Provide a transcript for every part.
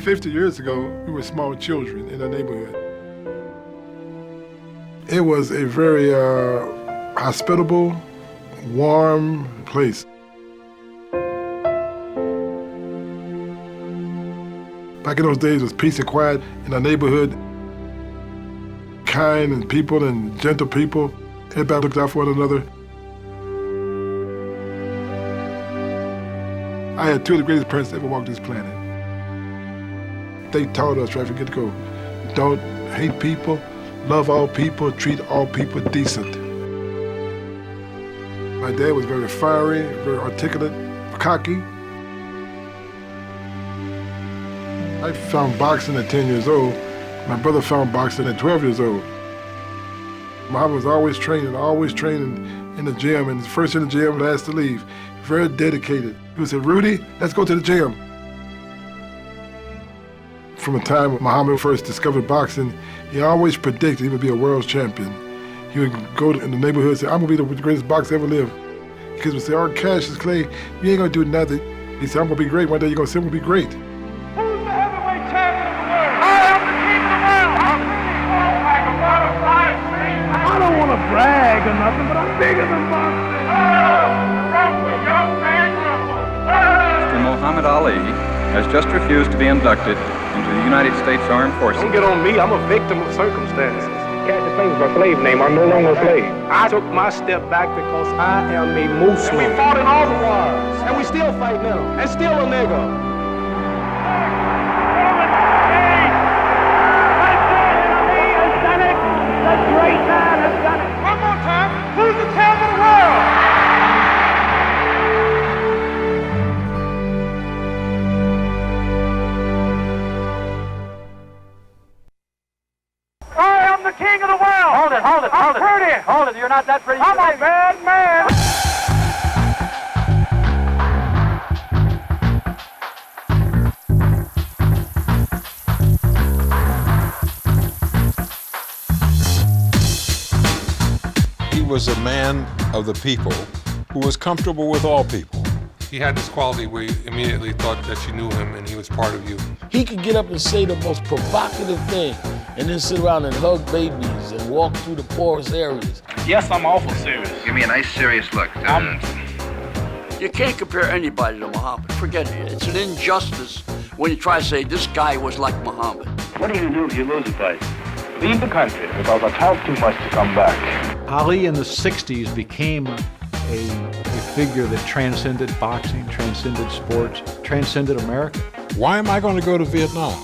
50 years ago, we were small children in our neighborhood. It was a very hospitable, warm place. Back in those days, it was peace and quiet in our neighborhood. Kind and people and gentle people. Everybody looked out for one another. I had two of the greatest parents that ever walked this planet. They taught us right from the get-go, don't hate people, love all people, treat all people decent. My dad was very fiery, very articulate, cocky. I found boxing at 10 years old. My brother found boxing at 12 years old. Muhammad was always training in the gym, and first in the gym, last to leave. Very dedicated. He would say, Rudy, let's go to the gym. From the time when Muhammad first discovered boxing, he always predicted he would be a world champion. He would go in the neighborhood and say, I'm gonna be the greatest boxer ever lived. Kids would say, oh, Cassius Clay, you ain't gonna do nothing. He said, I'm gonna be great. One day you're gonna say I'm gonna be great. Who's the heavyweight champion of the world? I am the king of the world. I'm like a butterfly. I don't want to brag or nothing, but I'm bigger than boxing. Mr. Muhammad Ali has just refused to be inducted into the United States Armed Forces. Don't get on me. I'm a victim of circumstances. Cassius Clay was my slave name. I'm no longer a slave. I took my step back because I am a Muslim. And we fought in all the wars. And we still fight now. And still a nigga. One more time. Who's the champ of the world? I am the king of the world. Hold it. I'm pretty. Hold it. You're not that pretty. I'm a bad man. He was a man of the people who was comfortable with all people. He had this quality where you immediately thought that you knew him and he was part of you. He could get up and say the most provocative thing and then sit around and hug babies and walk through the poorest areas. Yes, I'm awful serious. Give me a nice serious look. You can't compare anybody to Muhammad. Forget it. It's an injustice when you try to say this guy was like Muhammad. What do you do if you lose a fight? Leave the country because I've helped too much to come back. Ali in the 60s became a figure that transcended boxing, transcended sports, transcended America. Why am I going to go to Vietnam?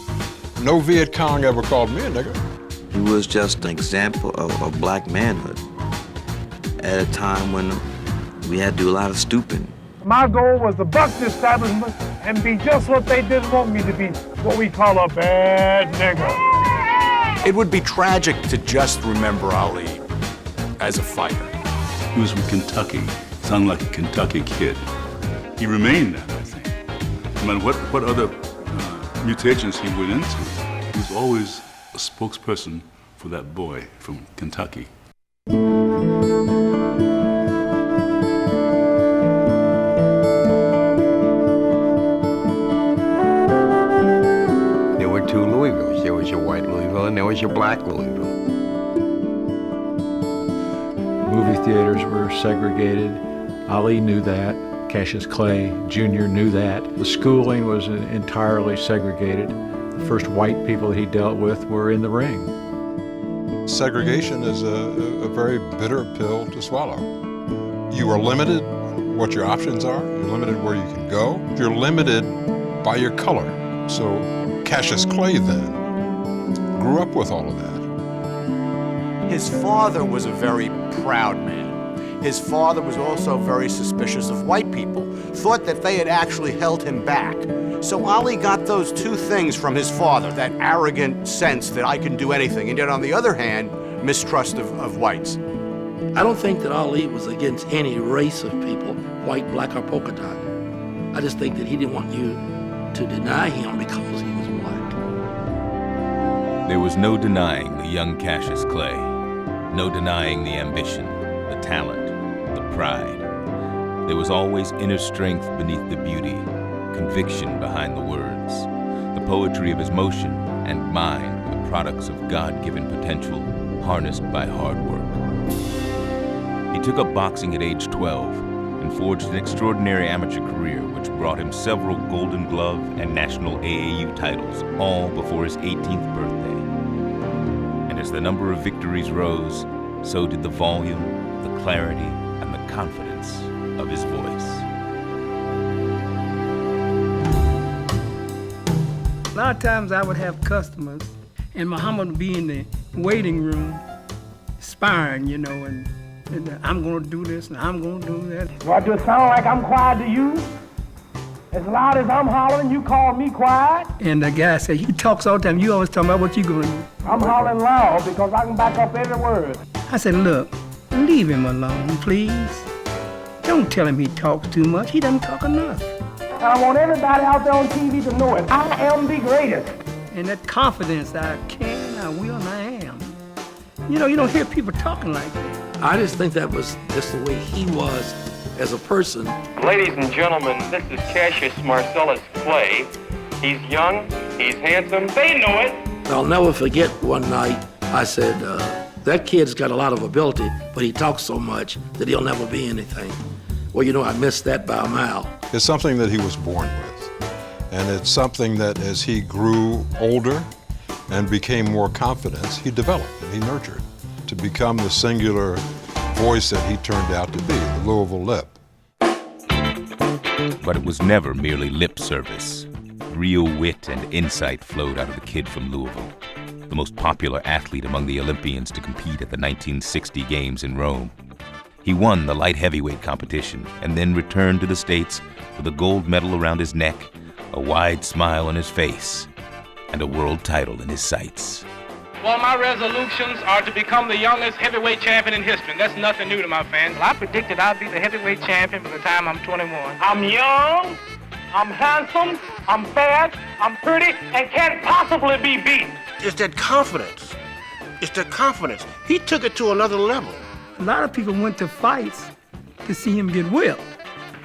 No Viet Cong ever called me a nigger. He was just an example of black manhood at a time when we had to do a lot of stooping. My goal was to buck the establishment and be just what they didn't want me to be, what we call a bad nigger. It would be tragic to just remember Ali as a fighter. He was from Kentucky, sounded like a Kentucky kid. He remained that, I think. No matter what other mutations he went into, he was always a spokesperson for that boy from Kentucky. There were two Louisvilles. There was your white Louisville and there was your black Louisville. Movie theaters were segregated. Ali knew that. Cassius Clay Jr. knew that. The schooling was entirely segregated. The first white people that he dealt with were in the ring. Segregation is a very bitter pill to swallow. You are limited what your options are. You're limited where you can go. You're limited by your color. So Cassius Clay then grew up with all of that. His father was a very proud man. His father was also very suspicious of white people, thought that they had actually held him back. So Ali got those two things from his father, that arrogant sense that I can do anything, and yet on the other hand, mistrust of whites. I don't think that Ali was against any race of people, white, black, or polka dot. I just think that he didn't want you to deny him because he was black. There was no denying the young Cassius Clay. No denying the ambition, the talent, the pride. There was always inner strength beneath the beauty, conviction behind the words. The poetry of his motion and mind were the products of God-given potential harnessed by hard work. He took up boxing at age 12 and forged an extraordinary amateur career which brought him several Golden Glove and National AAU titles, all before his 18th birthday. And as the number of victories rose, so did the volume, the clarity, and the confidence of his voice. A lot of times I would have customers, and Muhammad would be in the waiting room sparring, you know, and I'm going to do this and I'm going to do that. Do I just sound like I'm quiet to you? As loud as I'm hollering, you call me quiet? And the guy said, he talks all the time. You always talking about what you going to do. I'm hollering loud because I can back up every word. I said, look, leave him alone, please. Don't tell him he talks too much. He doesn't talk enough. And I want everybody out there on TV to know it. I am the greatest. And that confidence, I can, I will, and I am. You know, you don't hear people talking like that. I just think that was just the way he was as a person. Ladies and gentlemen, this is Cassius Marcellus Clay. He's young, he's handsome, they know it. I'll never forget one night I said, that kid's got a lot of ability, but he talks so much that he'll never be anything. Well, you know, I missed that by a mile. It's something that he was born with. And it's something that as he grew older and became more confident, he developed and he nurtured to become the singular voice that he turned out to be, the Louisville Lip. But it was never merely lip service. Real wit and insight flowed out of the kid from Louisville, the most popular athlete among the Olympians to compete at the 1960 Games in Rome. He won the light heavyweight competition and then returned to the States with a gold medal around his neck, a wide smile on his face, and a world title in his sights. Well, my resolutions are to become the youngest heavyweight champion in history. That's nothing new to my fans. I predicted I'd be the heavyweight champion by the time I'm 21. I'm young, I'm handsome, I'm fast, I'm pretty, and can't possibly be beat. It's that confidence. It's the confidence. He took it to another level. A lot of people went to fights to see him get whipped.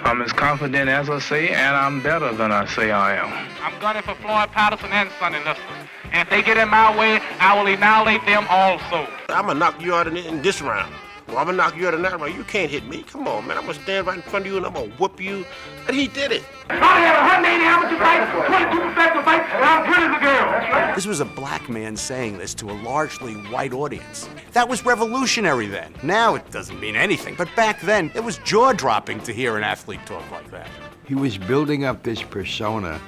I'm as confident as I say, and I'm better than I say I am. I'm gunning for Floyd Patterson and Sonny Liston. And if they get in my way, I will annihilate them also. I'm gonna knock you out in this round. Well, I'm gonna knock you out in that round. You can't hit me. Come on, man. I'm gonna stand right in front of you and I'm gonna whoop you. And he did it. I had 180 amateur fights, 22 professional fights, and I'm pretty as a girl. This was a black man saying this to a largely white audience. That was revolutionary then. Now it doesn't mean anything, but back then it was jaw-dropping to hear an athlete talk like that. He was building up this persona.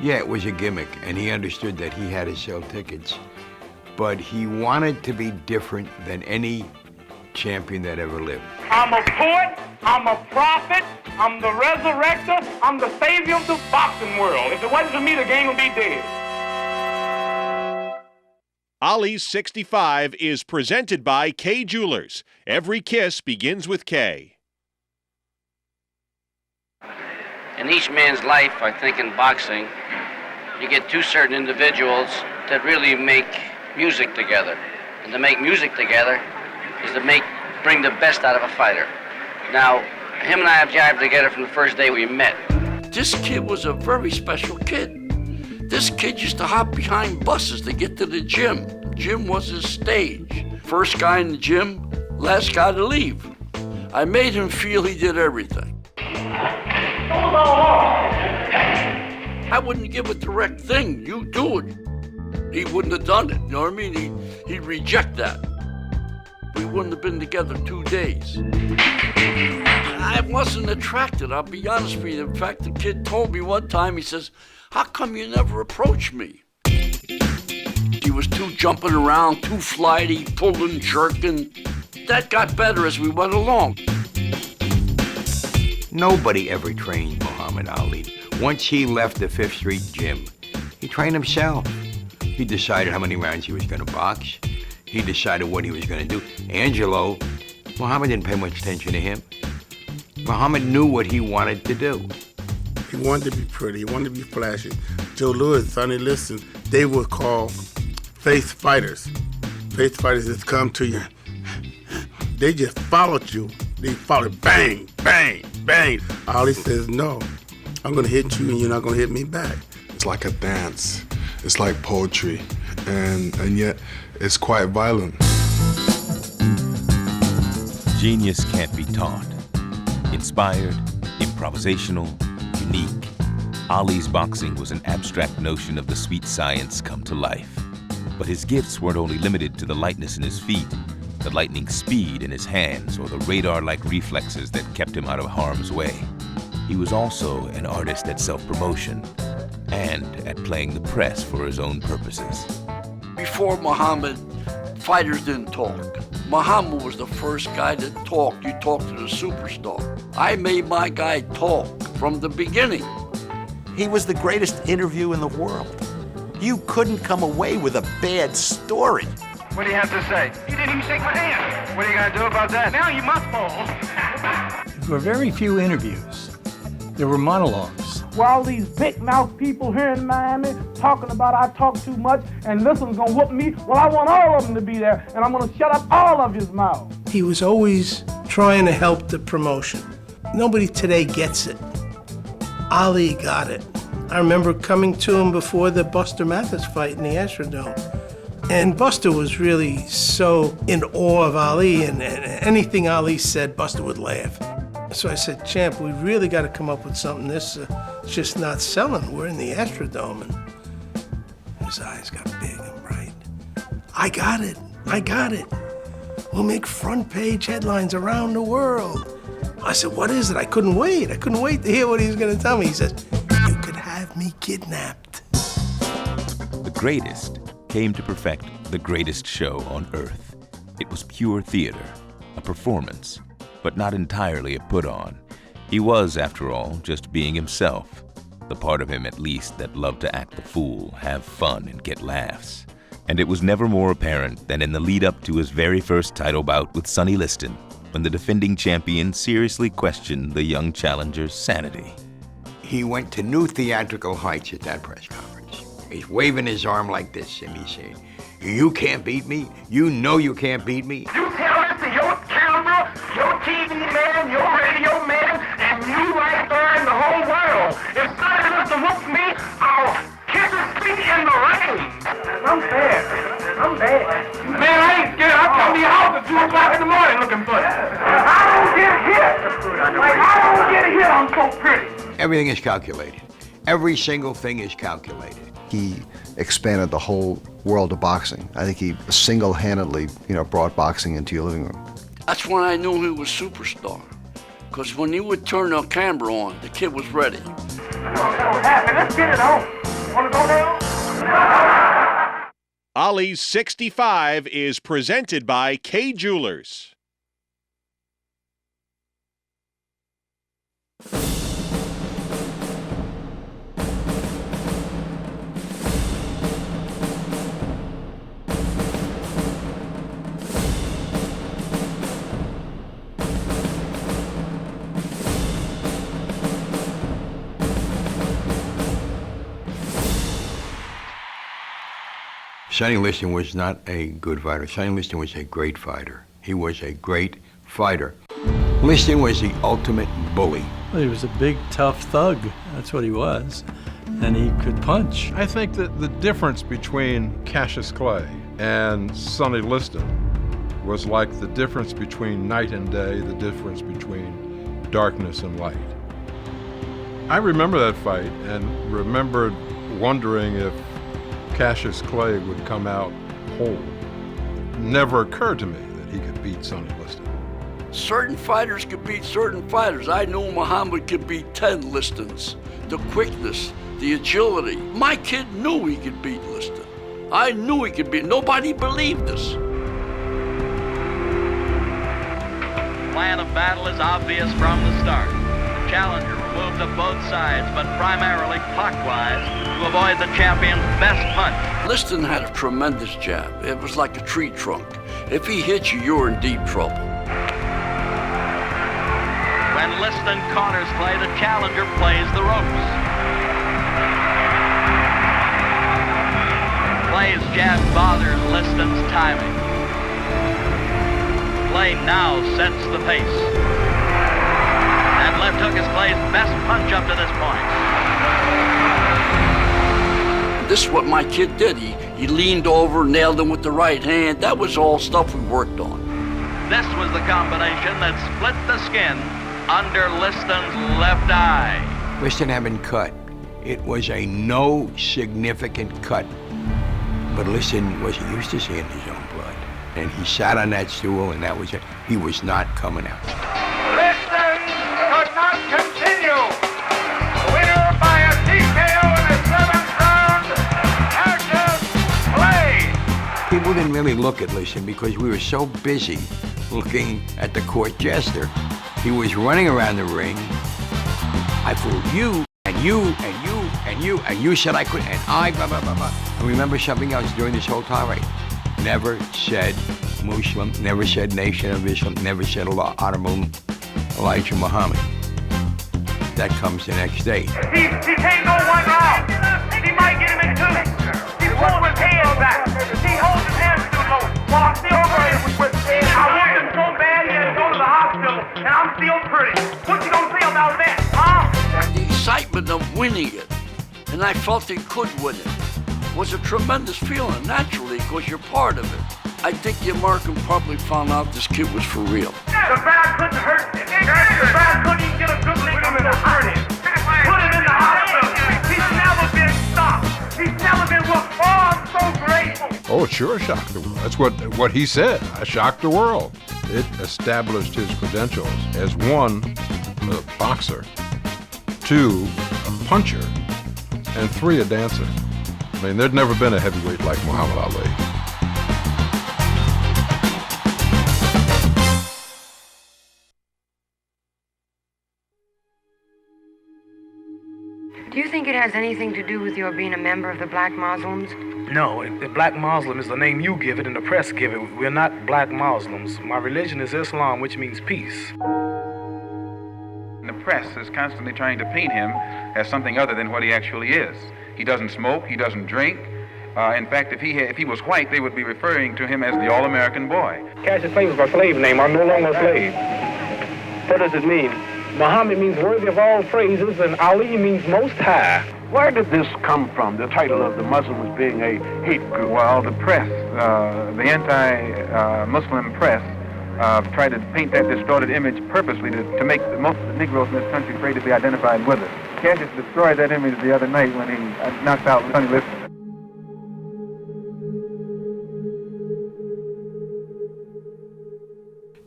Yeah, it was a gimmick, and he understood that he had to sell tickets. But he wanted to be different than any champion that ever lived. I'm a poet, I'm a prophet, I'm the resurrector, I'm the savior of the boxing world. If it wasn't for me, the game would be dead. Ollie's 65 is presented by K Jewelers. Every kiss begins with K. In each man's life, I think in boxing, you get two certain individuals that really make music together. And to make music together is to bring the best out of a fighter. Now, him and I have jived together from the first day we met. This kid was a very special kid. This kid used to hop behind buses to get to the gym. Gym was his stage. First guy in the gym, last guy to leave. I made him feel he did everything. I wouldn't give a direct thing. You do it. He wouldn't have done it. You know what I mean? He'd reject that. We wouldn't have been together 2 days. I wasn't attracted, I'll be honest with you. In fact, the kid told me one time, he says, how come you never approach me? He was too jumping around, too flighty, pulling, jerking. That got better as we went along. Nobody ever trained Muhammad Ali. Once he left the Fifth Street gym, he trained himself. He decided how many rounds he was going to box. He decided what he was going to do. Angelo, Muhammad didn't pay much attention to him. Muhammad knew what he wanted to do. He wanted to be pretty. He wanted to be flashy. Joe Louis, Sonny Liston, they were called face fighters. Face fighters just come to you. They just followed you. They followed bang, bang, bang. Ali says, no, I'm going to hit you and you're not going to hit me back. It's like a dance. It's like poetry, and yet it's quite violent. Genius can't be taught. Inspired, improvisational, unique, Ali's boxing was an abstract notion of the sweet science come to life. But his gifts weren't only limited to the lightness in his feet, the lightning speed in his hands, or the radar-like reflexes that kept him out of harm's way. He was also an artist at self-promotion and at playing the press for his own purposes. Before Muhammad, fighters didn't talk. Muhammad was the first guy that talked. You talked to the superstar. I made my guy talk from the beginning. He was the greatest interview in the world. You couldn't come away with a bad story. What do you have to say? You didn't even shake my hand. What are you going to do about that? Now you must fall. There were very few interviews. There were monologues. Well, all these big mouth people here in Miami talking about I talk too much and this one's gonna whoop me. Well, I want all of them to be there and I'm gonna shut up all of his mouth. He was always trying to help the promotion. Nobody today gets it. Ali got it. I remember coming to him before the Buster Mathis fight in the Astrodome. And Buster was really so in awe of Ali, and anything Ali said, Buster would laugh. So I said, Champ, we really got to come up with something. This is just not selling. We're in the Astrodome. And his eyes got big and bright. I got it. I got it. We'll make front page headlines around the world. I said, what is it? I couldn't wait. I couldn't wait to hear what he was going to tell me. He says, you could have me kidnapped. The greatest came to perfect the greatest show on earth. It was pure theater, a performance, but not entirely a put-on. He was, after all, just being himself, the part of him at least that loved to act the fool, have fun, and get laughs. And it was never more apparent than in the lead-up to his very first title bout with Sonny Liston, when the defending champion seriously questioned the young challenger's sanity. He went to new theatrical heights at that press conference. He's waving his arm like this, and he's saying, you can't beat me. You know you can't beat me. You tell it to your camera, your TV man, your radio man, and you right there in the whole world. If somebody wants to whoop me, I'll kick his feet in the rain. I'm bad. I'm bad. Man, I ain't scared. I'll come to your house at 2 o'clock in the morning looking for you. I don't get hit. Like, I don't get hit. I'm so pretty. Everything is calculated. Every single thing is calculated. He expanded the whole world of boxing. I think he single-handedly, brought boxing into your living room. That's when I knew he was superstar. Because when he would turn the camera on, the kid was ready. Let's get it on. Want to go now? Ali's 65 is presented by K Jewelers. Sonny Liston was not a good fighter. Sonny Liston was a great fighter. He was a great fighter. Liston was the ultimate bully. Well, he was a big, tough thug. That's what he was. And he could punch. I think that the difference between Cassius Clay and Sonny Liston was like the difference between night and day, the difference between darkness and light. I remember that fight and remembered wondering if Cassius Clay would come out whole. Never occurred to me that he could beat Sonny Liston. Certain fighters could beat certain fighters. I knew Muhammad could beat 10 Listons. The quickness, the agility. My kid knew he could beat Liston. I knew he could beat. Nobody believed us. The plan of battle is obvious from the start. The challenger will move to both sides, but primarily clockwise to avoid the champion's best punch. Liston had a tremendous jab. It was like a tree trunk. If he hit you, you're in deep trouble. When Liston corners Clay, the challenger plays the ropes. Clay's jab bothers Liston's timing. Clay now sets the pace. And left hook is Clay's best punch up to this point. this is what my kid did. He leaned over, nailed him with the right hand. That was all stuff we worked on. This was the combination that split the skin under Liston's left eye. Liston had been cut. It was a no significant cut. But Liston wasn't used to seeing his own blood. And he sat on that stool, and that was it. He was not coming out. Liston could not continue. Winner by a TKO in the 7th round, Cassius Clay. People didn't really look at Liston because we were so busy looking at the court jester. He was running around the ring. I fooled you, and you, and you, and you, and you said I couldn't, and I, blah, blah, blah, blah. And remember something else during this whole tirade. Never said Muslim, never said Nation of Islam, never said Honorable Elijah Muhammad. That comes the next day. He can't go one round. He might get him in two. He pulls his hands back. He holds his hands too low. While I'm still pretty. I want him so bad he had to go to the hospital, and I'm still pretty. What you gonna say about that, huh? The excitement of winning it, and I felt he could win it, was a tremendous feeling, naturally, because you're part of it. I think the American public found out this kid was for real. The crowd couldn't hurt him. The crowd couldn't even get a good lick on the hurt him. Put him in the hospital. He's never been stopped. He's never been whooped. Oh, I'm so grateful. Oh, it sure shocked the world. That's what he said. I shocked the world. It established his credentials as one, a boxer, two, a puncher, and three, a dancer. I mean, there'd never been a heavyweight like Muhammad Ali. Do you think it has anything to do with your being a member of the Black Muslims? No, the Black Muslim is the name you give it and the press give it. We're not Black Muslims. My religion is Islam, which means peace. The press is constantly trying to paint him as something other than what he actually is. He doesn't smoke, he doesn't drink. In fact, if he was white, they would be referring to him as the All-American Boy. Cassius Clay was my slave name. I'm no longer a slave. What does it mean? Muhammad means worthy of all praises, and Ali means most high. Where did this come from, the title of the Muslims being a hate group? Well, the press, the anti-Muslim press, tried to paint that distorted image purposely to make most of the Negroes in this country afraid to be identified with it. Cassius destroyed that image the other night when he knocked out Sonny Liston.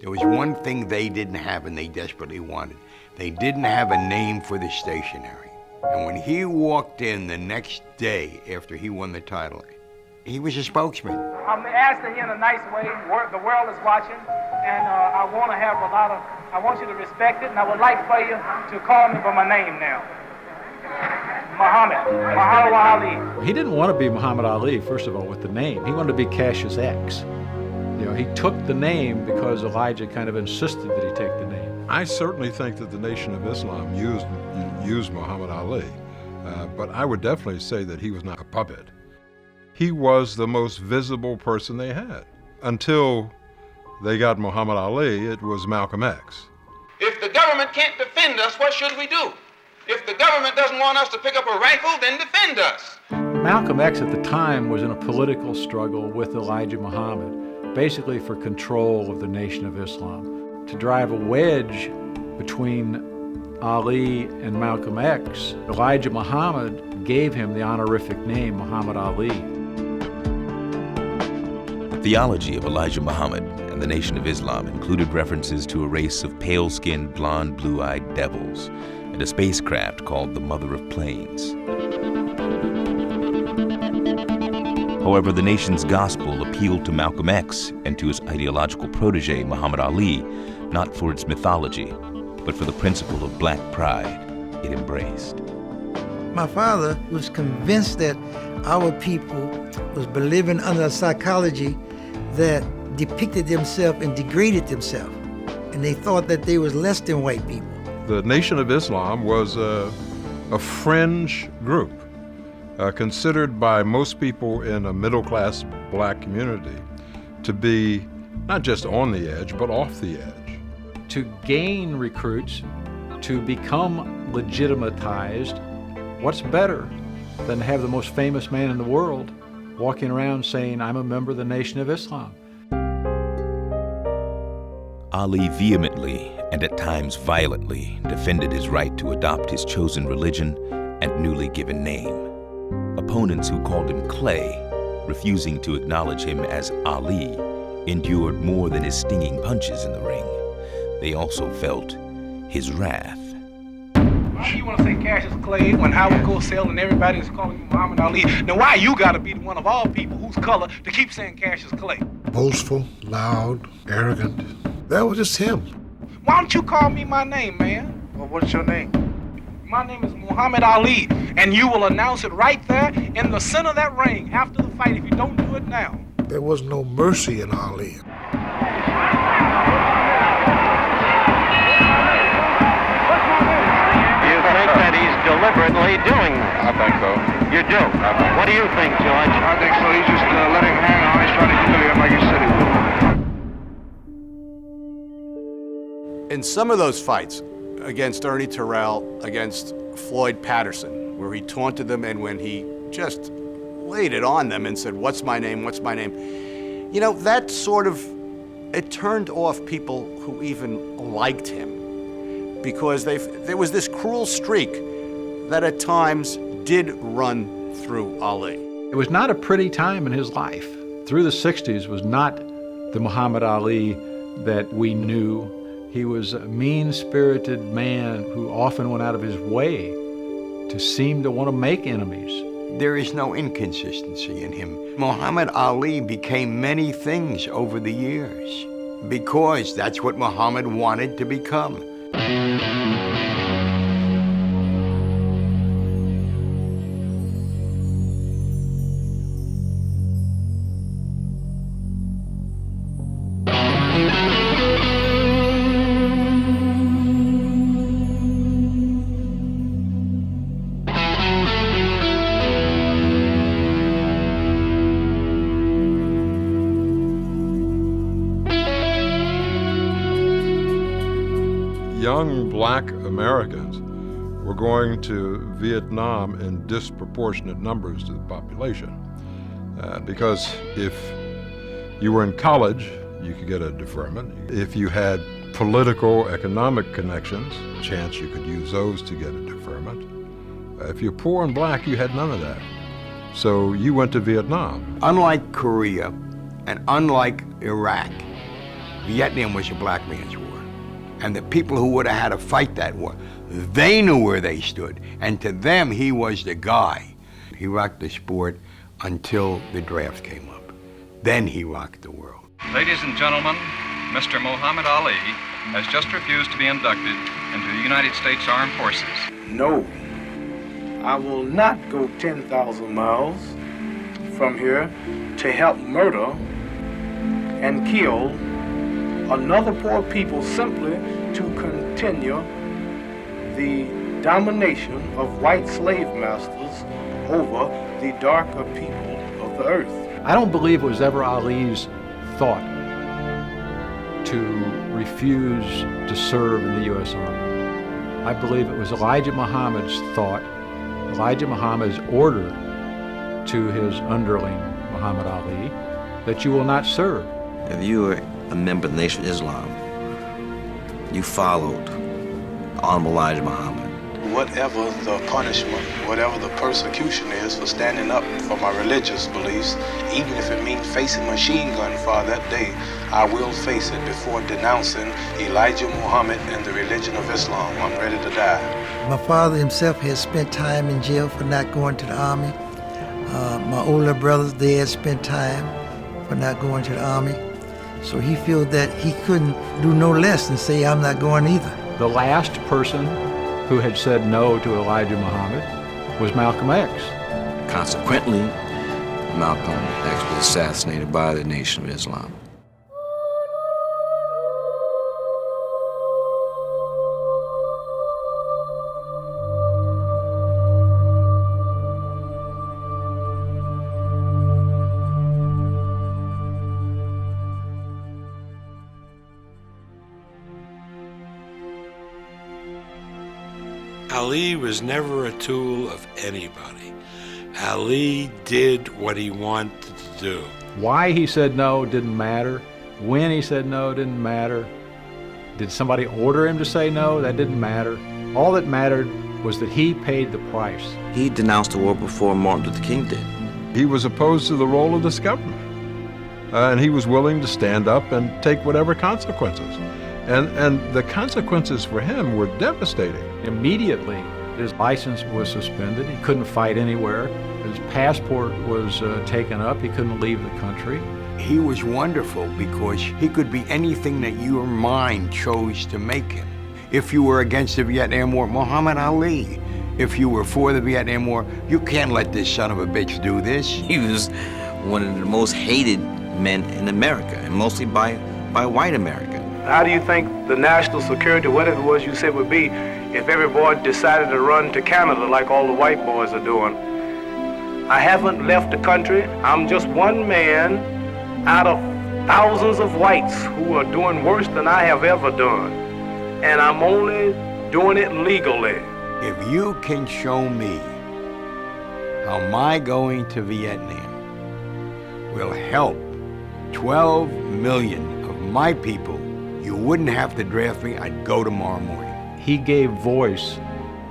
There was one thing they didn't have and they desperately wanted. They didn't have a name for the stationery. And when he walked in the next day after he won the title, he was a spokesman. I'm asking you in a nice way. The world is watching, and I want you to respect it, and I would like for you to call me by my name now. Muhammad Ali. He didn't want to be Muhammad Ali, first of all, with the name. He wanted to be Cassius X. You know, he took the name because Elijah kind of insisted that he take the name. I certainly think that the Nation of Islam used Muhammad Ali, but I would definitely say that he was not a puppet. He was the most visible person they had. Until they got Muhammad Ali, it was Malcolm X. If the government can't defend us, what should we do? If the government doesn't want us to pick up a rifle, then defend us. Malcolm X at the time was in a political struggle with Elijah Muhammad, basically for control of the Nation of Islam. To drive a wedge between Ali and Malcolm X, Elijah Muhammad gave him the honorific name Muhammad Ali. The theology of Elijah Muhammad and the Nation of Islam included references to a race of pale-skinned, blonde, blue-eyed devils and a spacecraft called the Mother of Planes. However, the nation's gospel appealed to Malcolm X and to his ideological protege, Muhammad Ali, not for its mythology, but for the principle of black pride it embraced. My father was convinced that our people was believing under a psychology that depicted themselves and degraded themselves. And they thought that they was less than white people. The Nation of Islam was a fringe group, considered by most people in a middle-class black community to be not just on the edge, but off the edge. To gain recruits, to become legitimatized, what's better than to have the most famous man in the world walking around saying, I'm a member of the Nation of Islam. Ali vehemently and at times violently defended his right to adopt his chosen religion and newly given name. Opponents who called him Clay, refusing to acknowledge him as Ali, endured more than his stinging punches in the ring. They also felt his wrath. Why do you want to say Cassius Clay when Howard Cosell and everybody is calling you Muhammad Ali? Now why you gotta be the one of all people whose color to keep saying Cassius Clay? Boastful, loud, arrogant. That was just him. Why don't you call me my name, man? Well, what's your name? My name is Muhammad Ali, and you will announce it right there in the center of that ring after the fight if you don't do it now. There was no mercy in Ali. You think that he's deliberately doing that? I think so. You do? What do you think, George? I think so. He's just letting him hang on. He's trying to humiliate him like he said he would. In some of those fights against Ernie Terrell, against Floyd Patterson, where he taunted them and when he just laid it on them and said, what's my name, what's my name? You know, that sort of, it turned off people who even liked him because there was this cruel streak that at times did run through Ali. It was not a pretty time in his life. Through the 60s was not the Muhammad Ali that we knew. He was a mean-spirited man who often went out of his way to seem to want to make enemies. There is no inconsistency in him. Muhammad Ali became many things over the years because that's what Muhammad wanted to become. Young black Americans were going to Vietnam in disproportionate numbers to the population. Because if you were in college, you could get a deferment. If you had political, economic connections, chance you could use those to get a deferment. If you're poor and black, you had none of that. So you went to Vietnam. Unlike Korea and unlike Iraq, Vietnam was a black man's war. And the people who would have had to fight that war, they knew where they stood. And to them, he was the guy. He rocked the sport until the draft came up. Then he rocked the world. Ladies and gentlemen, Mr. Muhammad Ali has just refused to be inducted into the United States Armed Forces. No, I will not go 10,000 miles from here to help murder and kill another poor people simply to continue the domination of white slave masters over the darker people of the earth. I don't believe it was ever Ali's thought to refuse to serve in the U.S. Army. I believe it was Elijah Muhammad's thought, Elijah Muhammad's order to his underling, Muhammad Ali, that you will not serve. If you were a member of the Nation of Islam, you followed Honorable Elijah Muhammad. Whatever the punishment, whatever the persecution is for standing up for my religious beliefs, even if it means facing machine gun fire that day, I will face it before denouncing Elijah Muhammad and the religion of Islam. I'm ready to die. My father himself has spent time in jail for not going to the army. My older brothers, they had spent time for not going to the army. So he feels that he couldn't do no less than say, I'm not going either. The last person who had said no to Elijah Muhammad was Malcolm X. Consequently, Malcolm X was assassinated by the Nation of Islam. Ali was never a tool of anybody. Ali did what he wanted to do. Why he said no didn't matter. When he said no didn't matter. Did somebody order him to say no? That didn't matter. All that mattered was that he paid the price. He denounced the war before Martin Luther King did. He was opposed to the role of this government. And he was willing to stand up and take whatever consequences. And the consequences for him were devastating. Immediately, his license was suspended. He couldn't fight anywhere. His passport was taken up. He couldn't leave the country. He was wonderful because he could be anything that your mind chose to make him. If you were against the Vietnam War, Muhammad Ali. If you were for the Vietnam War, you can't let this son of a bitch do this. He was one of the most hated men in America, and mostly by white America. How do you think the national security, whatever it was you said would be, if every boy decided to run to Canada like all the white boys are doing? I haven't left the country. I'm just one man out of thousands of whites who are doing worse than I have ever done. And I'm only doing it legally. If you can show me how my going to Vietnam will help 12 million of my people, you wouldn't have to draft me. I'd go tomorrow morning. He gave voice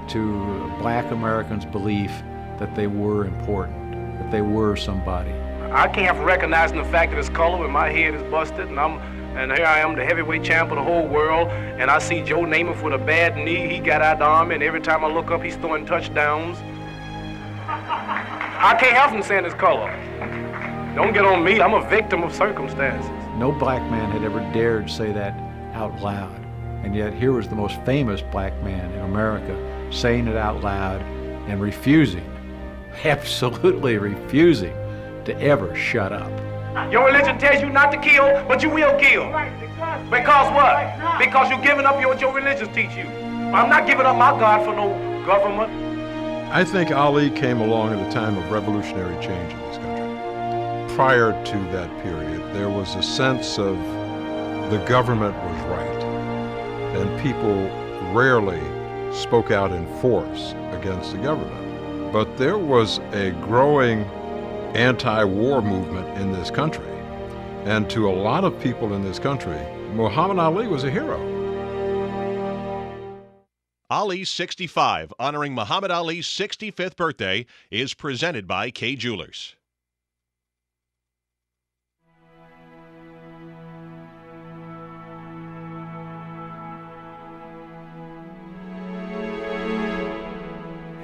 to Black Americans' belief that they were important, that they were somebody. I can't recognize the fact that it's color when my head is busted, and here I am, the heavyweight champ of the whole world, and I see Joe Namath with a bad knee. He got out of the Army, and every time I look up, he's throwing touchdowns. I can't help from saying it's color. Don't get on me. I'm a victim of circumstances. No black man had ever dared say that out loud, and yet here was the most famous black man in America saying it out loud and refusing, absolutely refusing to ever shut up. Your religion tells you not to kill, but you will kill. Because what? Because you're giving up what your religion teach you. I'm not giving up my God for no government. I think Ali came along at a time of revolutionary change in this country. Prior to that period, there was a sense of the government was right, and people rarely spoke out in force against the government. But there was a growing anti-war movement in this country. And to a lot of people in this country, Muhammad Ali was a hero. Ali 65, honoring Muhammad Ali's 65th birthday, is presented by Kay Jewelers.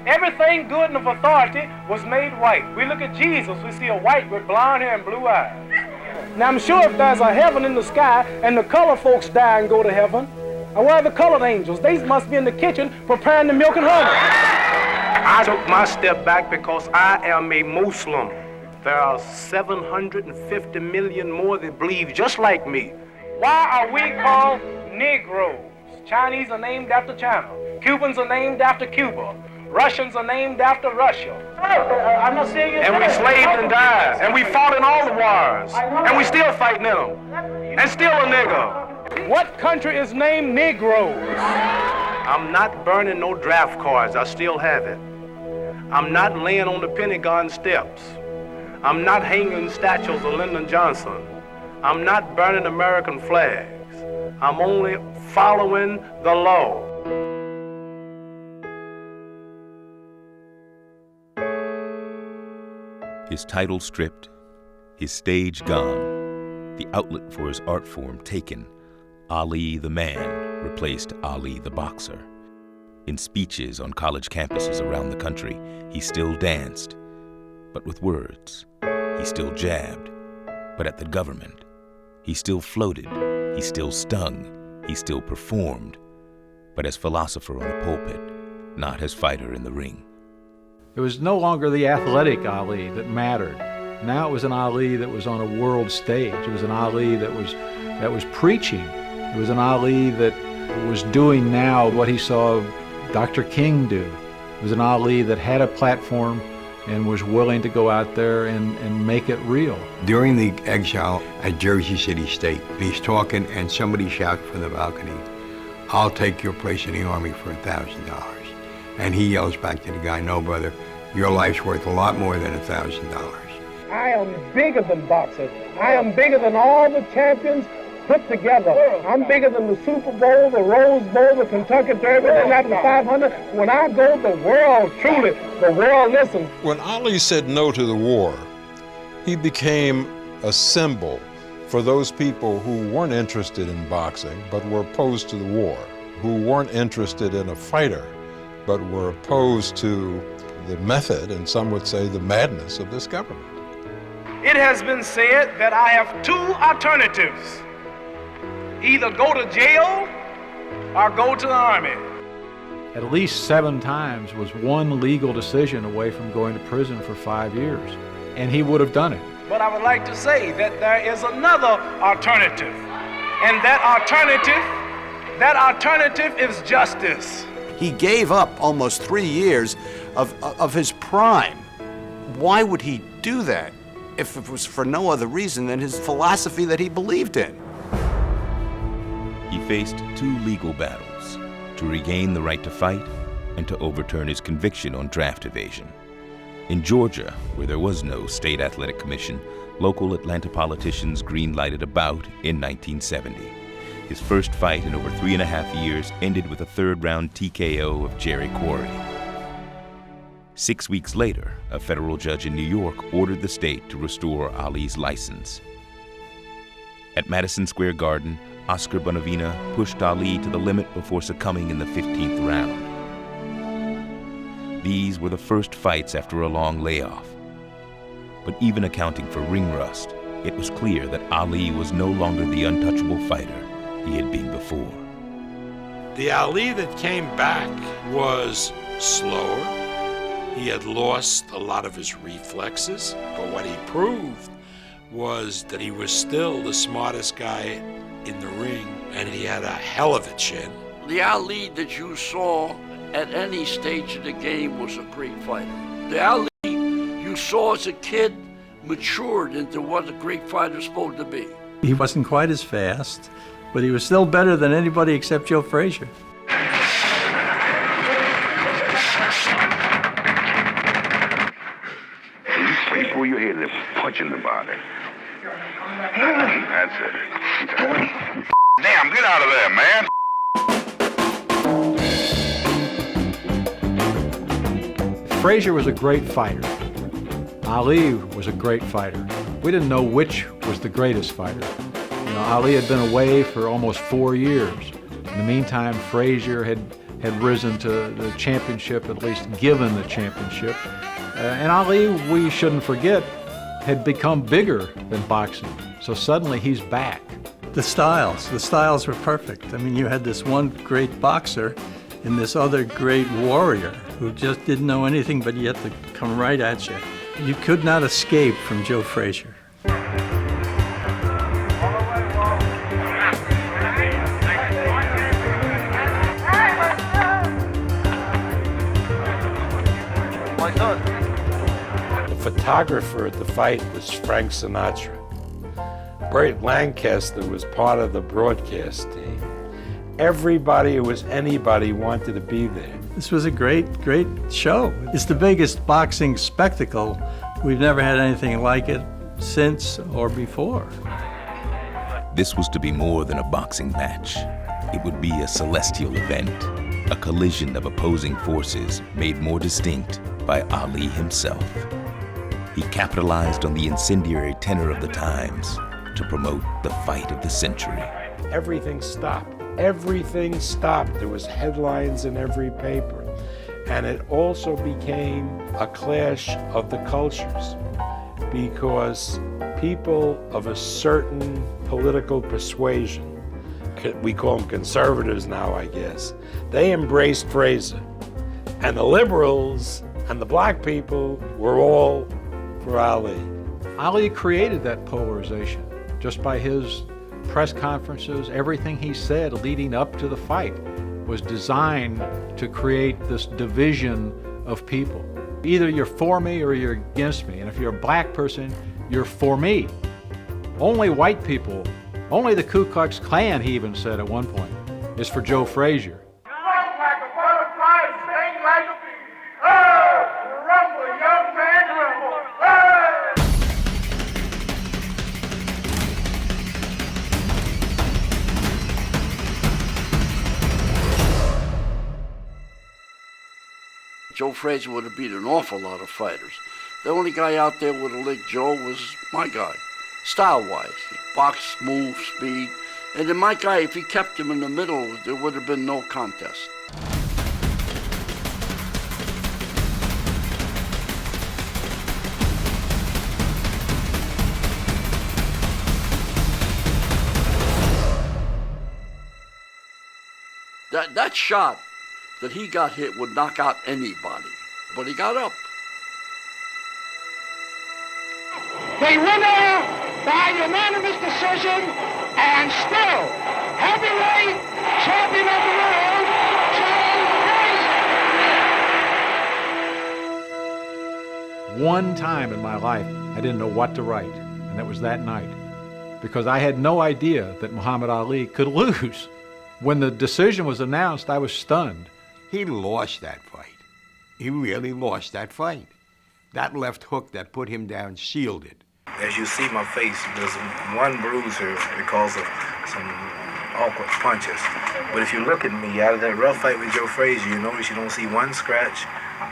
Everything good and of authority was made white. We look at Jesus, we see a white with blonde hair and blue eyes. Now I'm sure if there's a heaven in the sky and the colored folks die and go to heaven, and where are the colored angels? They must be in the kitchen preparing the milk and honey. I took my step back because I am a Muslim. There are 750 million more that believe just like me. Why are we called Negroes? Chinese are named after China. Cubans are named after Cuba. Russians are named after Russia. I'm not saying it. And we slaved and died. And we fought in all the wars. And we still fighting in them. And still a nigger. What country is named Negroes? I'm not burning no draft cards. I still have it. I'm not laying on the Pentagon steps. I'm not hanging statues of Lyndon Johnson. I'm not burning American flags. I'm only following the law. His title stripped, his stage gone, the outlet for his art form taken, Ali the man replaced Ali the boxer. In speeches on college campuses around the country, he still danced, but with words. He still jabbed, but at the government. He still floated, he still stung, he still performed, but as philosopher on a pulpit, not as fighter in the ring. It was no longer the athletic Ali that mattered. Now it was an Ali that was on a world stage. It was an Ali that was preaching. It was an Ali that was doing now what he saw Dr. King do. It was an Ali that had a platform and was willing to go out there and make it real. During the exile at Jersey City State, he's talking and somebody shouts from the balcony, "I'll take your place in the Army for $1,000. And he yells back to the guy, no, brother, your life's worth a lot more than $1,000. I am bigger than boxers. I am bigger than all the champions put together. I'm bigger than the Super Bowl, the Rose Bowl, the Kentucky Derby, the National 500. When I go, the world, truly, the world listens. When Ali said no to the war, he became a symbol for those people who weren't interested in boxing but were opposed to the war, who weren't interested in a fighter but were opposed to the method, and some would say the madness, of this government. It has been said that I have two alternatives. Either go to jail or go to the army. At least 7 times was one legal decision away from going to prison for 5 years, and he would have done it. But I would like to say that there is another alternative, and that alternative is justice. He gave up almost 3 years of his prime. Why would he do that if it was for no other reason than his philosophy that he believed in? He faced 2 legal battles, to regain the right to fight and to overturn his conviction on draft evasion. In Georgia, where there was no state athletic commission, local Atlanta politicians green-lighted a bout in 1970. His first fight in over 3.5 years ended with a 3rd-round TKO of Jerry Quarry. 6 weeks later, a federal judge in New York ordered the state to restore Ali's license. At Madison Square Garden, Oscar Bonavina pushed Ali to the limit before succumbing in the 15th round. These were the first fights after a long layoff. But even accounting for ring rust, it was clear that Ali was no longer the untouchable fighter he had been before. The Ali that came back was slower. He had lost a lot of his reflexes, but what he proved was that he was still the smartest guy in the ring, and he had a hell of a chin. The Ali that you saw at any stage of the game was a great fighter. The Ali you saw as a kid matured into what a great fighter is supposed to be. He wasn't quite as fast, but he was still better than anybody except Joe Frazier. Pull your head and punch in the body. That's it. Damn, get out of there, man. Frazier was a great fighter. Ali was a great fighter. We didn't know which was the greatest fighter. You know, Ali had been away for almost 4 years. In the meantime, Frazier had risen to the championship, at least given the championship. And Ali, we shouldn't forget, had become bigger than boxing. So suddenly he's back. The styles were perfect. I mean, you had this one great boxer and this other great warrior who just didn't know anything but yet to come right at you. You could not escape from Joe Frazier. The photographer at the fight was Frank Sinatra. Burt Lancaster was part of the broadcast team. Everybody who was anybody wanted to be there. This was a great show. It's the biggest boxing spectacle. We've never had anything like it since or before. This was to be more than a boxing match. It would be a celestial event, a collision of opposing forces made more distinct by Ali himself. He capitalized on the incendiary tenor of the times to promote the fight of the century. Everything stopped. Everything stopped. There was headlines in every paper. And it also became a clash of the cultures because people of a certain political persuasion, we call them conservatives now, I guess, they embraced Frazier. And the liberals and the black people were all for Ali. Ali created that polarization just by his press conferences. Everything he said leading up to the fight was designed to create this division of people. Either you're for me or you're against me. And if you're a black person, you're for me. Only white people, only the Ku Klux Klan, he even said at one point, is for Joe Frazier. Like a butterfly, sting like Joe Frazier would have beat an awful lot of fighters. The only guy out there with a lick Joe was my guy, style-wise. He boxed, moved, speed. And then my guy, if he kept him in the middle, there would have been no contest. That shot that he got hit would knock out anybody, but he got up. The winner by unanimous decision and still heavyweight champion of the world, Joe Frazier. One time in my life, I didn't know what to write, and that was that night, because I had no idea that Muhammad Ali could lose. When the decision was announced, I was stunned. He lost that fight. He really lost that fight. That left hook that put him down sealed it. As you see my face, there's one bruise here because of some awkward punches. But if you look at me, out of that rough fight with Joe Frazier, you notice you don't see one scratch.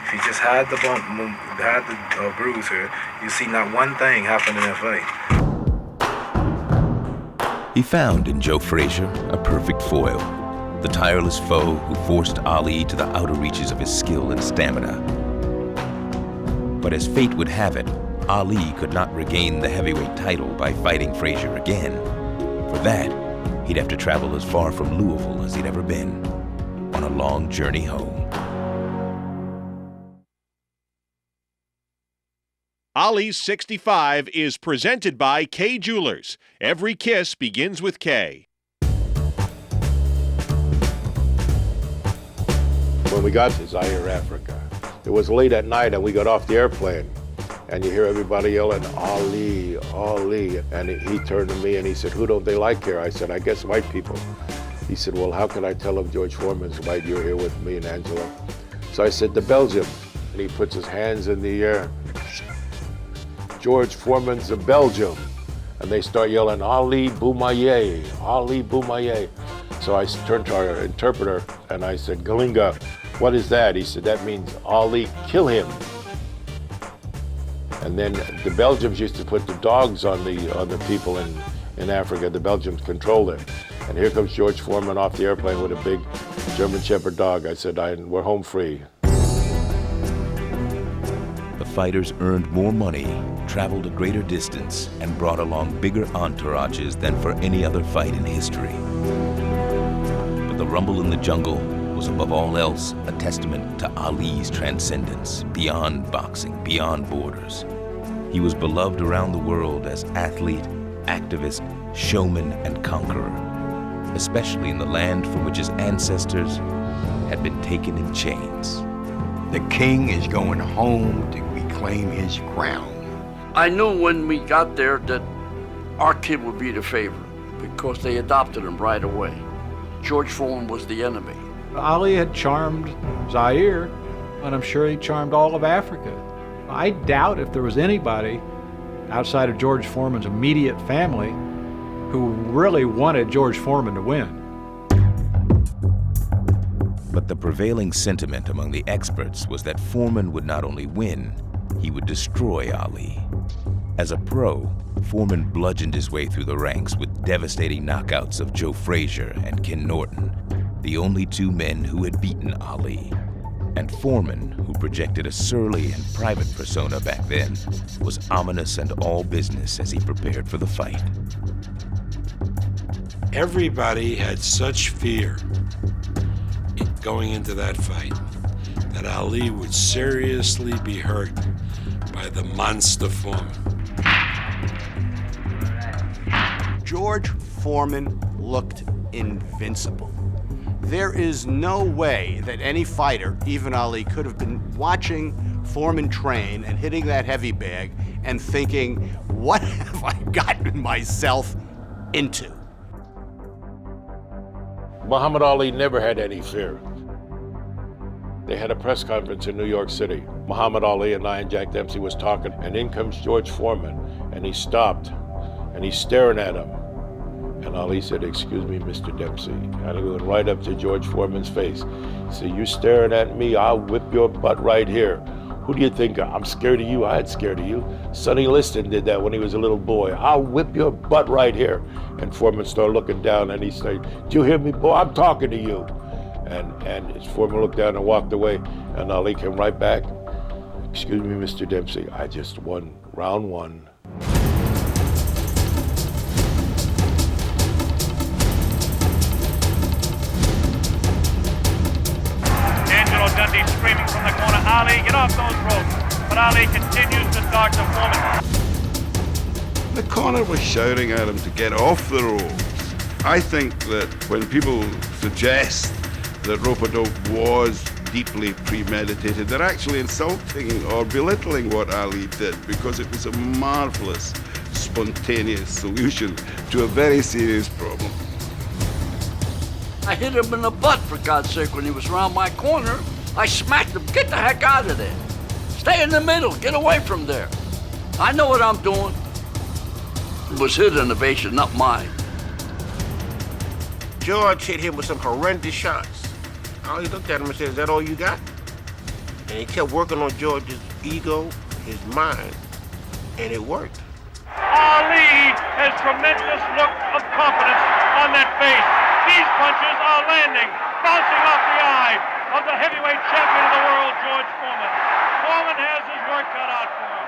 If you just hide the bump, hide the bruise here, you see not one thing happen in that fight. He found in Joe Frazier a perfect foil, the tireless foe who forced Ali to the outer reaches of his skill and stamina. But as fate would have it, Ali could not regain the heavyweight title by fighting Frazier again. For that, he'd have to travel as far from Louisville as he'd ever been, on a long journey home. Ali's 65 is presented by K Jewelers. Every kiss begins with K. When we got to Zaire, Africa, it was late at night and we got off the airplane. And you hear everybody yelling, Ali, Ali. And he turned to me and he said, who don't they like here? I said, I guess white people. He said, well, how can I tell if George Foreman's white? You're here with me and Angela. So I said, the Belgium. And he puts his hands in the air. George Foreman's of Belgium. And they start yelling, Ali Boumaye, Ali Boumaye. So I turned to our interpreter and I said, Galinga, what is that? He said, that means Ali, kill him. And then the Belgians used to put the dogs on the people in Africa. The Belgians controlled it. And here comes George Foreman off the airplane with a big German Shepherd dog. I said, we're home free. The fighters earned more money, traveled a greater distance, and brought along bigger entourages than for any other fight in history. But the rumble in the jungle was above all else a testament to Ali's transcendence, beyond boxing, beyond borders. He was beloved around the world as athlete, activist, showman, and conqueror, especially in the land from which his ancestors had been taken in chains. The king is going home to reclaim his crown. I knew when we got there that our kid would be the favorite because they adopted him right away. George Foreman was the enemy. Ali had charmed Zaire, and I'm sure he charmed all of Africa. I doubt if there was anybody outside of George Foreman's immediate family who really wanted George Foreman to win. But the prevailing sentiment among the experts was that Foreman would not only win, he would destroy Ali. As a pro, Foreman bludgeoned his way through the ranks with devastating knockouts of Joe Frazier and Ken Norton, the only two men who had beaten Ali. And Foreman, who projected a surly and private persona back then, was ominous and all business as he prepared for the fight. Everybody had such fear going into that fight that Ali would seriously be hurt by the monster Foreman. George Foreman looked invincible. There is no way that any fighter, even Ali, could have been watching Foreman train and hitting that heavy bag and thinking, what have I gotten myself into? Muhammad Ali never had any fear. They had a press conference in New York City. Muhammad Ali and I and Jack Dempsey was talking, and in comes George Foreman, and he stopped, and he's staring at him. And Ali said, "Excuse me, Mr. Dempsey." And he went right up to George Foreman's face. He said, "You staring at me, I'll whip your butt right here. Who do you think I'm scared of you? I ain't scared of you." Sonny Liston did that when he was a little boy. "I'll whip your butt right here." And Foreman started looking down and he said, "Do you hear me, boy? I'm talking to you." And Foreman looked down and walked away. And Ali came right back. "Excuse me, Mr. Dempsey, I just won round one." Dundee screaming from the corner, "Ali, get off those ropes." But Ali continues to talk to Foreman. The corner was shouting at him to get off the ropes. I think that when people suggest that rope-a-dope was deeply premeditated, they're actually insulting or belittling what Ali did, because it was a marvelous, spontaneous solution to a very serious problem. I hit him in the butt, for God's sake, when he was around my corner. I smacked him. "Get the heck out of there. Stay in the middle. Get away from there. I know what I'm doing." It was his innovation, not mine. George hit him with some horrendous shots. Ali looked at him and said, "Is that all you got?" And he kept working on George's ego, his mind, and it worked. Ali has tremendous look of confidence on that face. These punches are landing, bouncing off the eye of the heavyweight champion of the world, George Foreman. Foreman has his work cut out for him.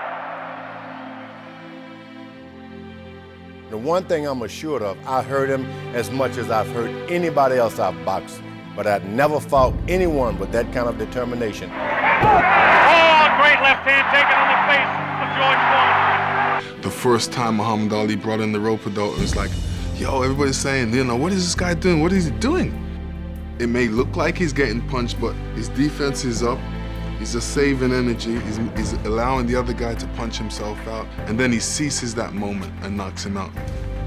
The one thing I'm assured of, I hurt him as much as I've hurt anybody else I've boxed, but I've never fought anyone with that kind of determination. Oh, great left hand taken on the face of George Foreman. The first time Muhammad Ali brought in the rope-a-dope, it was like, yo, everybody's saying, what is this guy doing? What is he doing? It may look like he's getting punched, but his defense is up. He's just saving energy. He's allowing the other guy to punch himself out. And then he seizes that moment and knocks him out.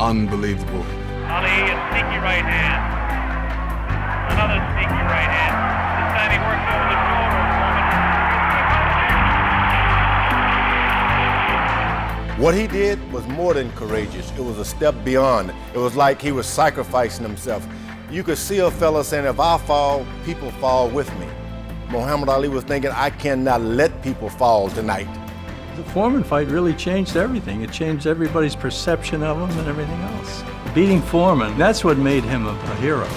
Unbelievable. Ali, a sneaky right hand. Another sneaky right hand. This time he works over the shoulder of Foreman. What he did was more than courageous. It was a step beyond. It was like he was sacrificing himself. You could see a fella saying, if I fall, people fall with me. Muhammad Ali was thinking, I cannot let people fall tonight. The Foreman fight really changed everything. It changed everybody's perception of him and everything else. Beating Foreman, that's what made him a hero.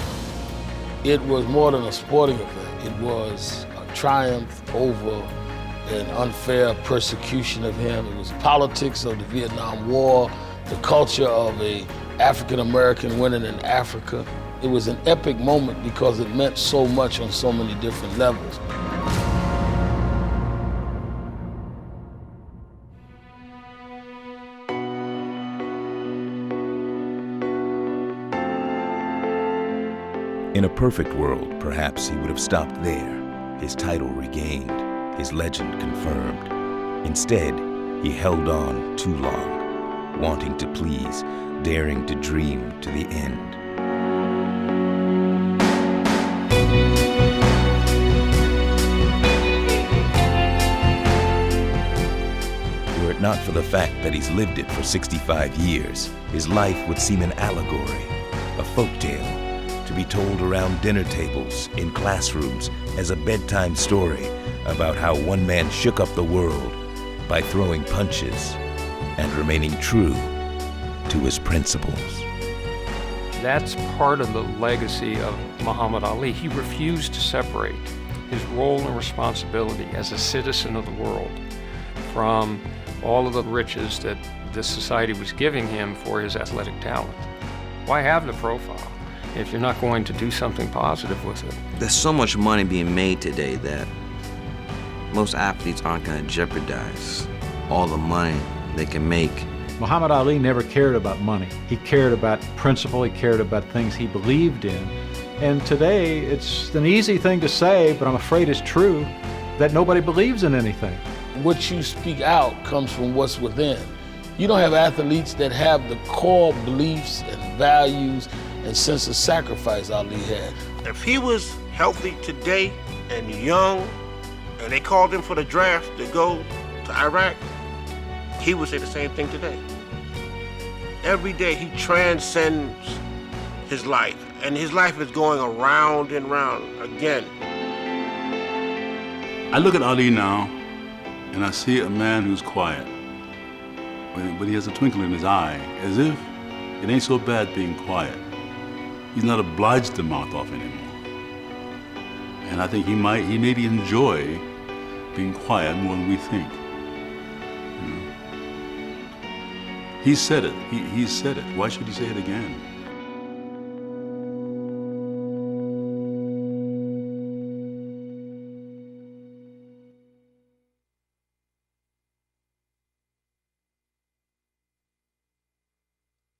It was more than a sporting event. It was a triumph over an unfair persecution of him. It was politics of the Vietnam War, the culture of an African American winning in Africa. It was an epic moment because it meant so much on so many different levels. In a perfect world, perhaps he would have stopped there, his title regained, his legend confirmed. Instead, he held on too long, wanting to please, daring to dream to the end. Were it not for the fact that he's lived it for 65 years, his life would seem an allegory, a folktale, to be told around dinner tables, in classrooms, as a bedtime story about how one man shook up the world by throwing punches and remaining true to his principles. That's part of the legacy of Muhammad Ali. He refused to separate his role and responsibility as a citizen of the world from all of the riches that this society was giving him for his athletic talent. Why have the profile if you're not going to do something positive with it? There's so much money being made today that most athletes aren't going to jeopardize all the money they can make. Muhammad Ali never cared about money. He cared about principle, he cared about things he believed in. And today, it's an easy thing to say, but I'm afraid it's true, that nobody believes in anything. What you speak out comes from what's within. You don't have athletes that have the core beliefs and values and sense of sacrifice Ali had. If he was healthy today and young, and they called him for the draft to go to Iraq, he would say the same thing today. Every day he transcends his life, and his life is going around and round again. I look at Ali now, and I see a man who's quiet, but he has a twinkle in his eye, as if it ain't so bad being quiet. He's not obliged to mouth off anymore. And I think he maybe enjoy being quiet more than we think. You know? He said it. He said it. Why should he say it again?